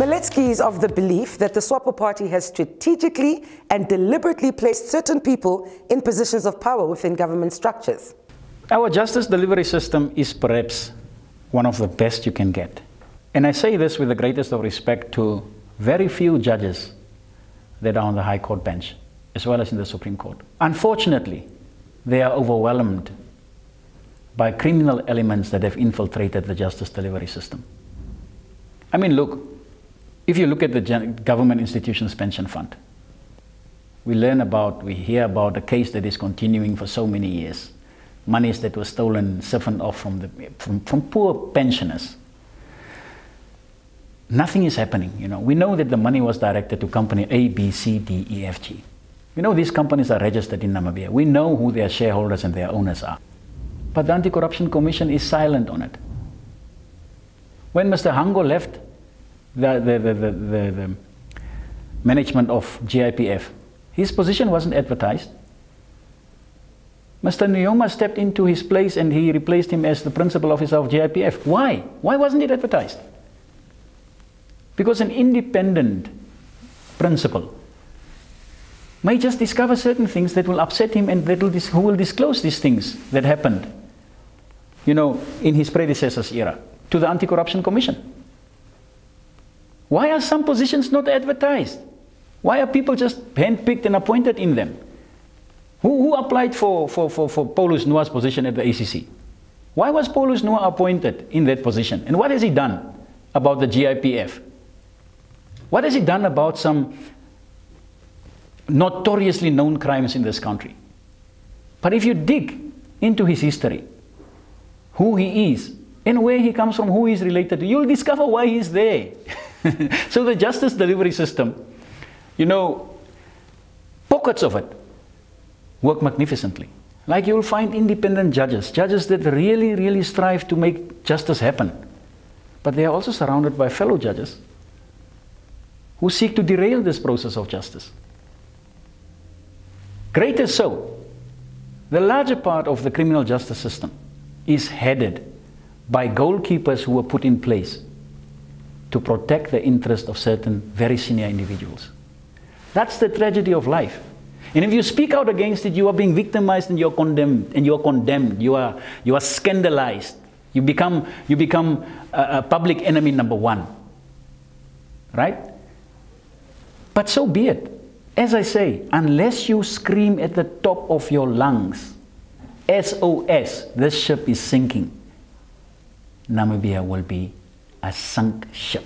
Beletsky is of the belief that the SWAPO party has strategically and deliberately placed certain people in positions of power within government structures. Our justice delivery system is perhaps one of the best you can get. And I say this with the greatest of respect to very few judges that are on the High Court bench, as well as in the Supreme Court. Unfortunately, they are overwhelmed by criminal elements that have infiltrated the justice delivery system. I mean, look, if you look at the government institutions pension fund, we hear about a case that is continuing for so many years. Monies that were stolen, siphoned off from poor pensioners. Nothing is happening, you know. We know that the money was directed to company A, B, C, D, E, F, G. We know these companies are registered in Namibia. We know who their shareholders and their owners are. But the Anti-Corruption Commission is silent on it. When Mr. Hango left the management of GIPF, his position wasn't advertised. Mr. Nyoma stepped into his place and he replaced him as the principal officer of GIPF. Why? Why wasn't it advertised? Because an independent principal may just discover certain things that will upset him and who will disclose these things that happened, you know, in his predecessor's era to the Anti-Corruption Commission. Why are some positions not advertised? Why are people just handpicked and appointed in them? Who applied for Paulus Noah's position at the ACC? Why was Paulus Noah appointed in that position? And what has he done about the GIPF? What has he done about some notoriously known crimes in this country? But if you dig into his history, who he is, and where he comes from, who he is related to, you'll discover why he's there. So the justice delivery system, you know, pockets of it work magnificently. Like you'll find independent judges that really strive to make justice happen. But they are also surrounded by fellow judges who seek to derail this process of justice. Greater so, the larger part of the criminal justice system is headed by goalkeepers who were put in place to protect the interest of certain very senior individuals. That's the tragedy of life. And if you speak out against it, you are being victimized and you're condemned. You are scandalized. You become a public enemy number one. Right? But so be it. As I say, unless you scream at the top of your lungs, SOS, this ship is sinking, Namibia will be a sunk ship.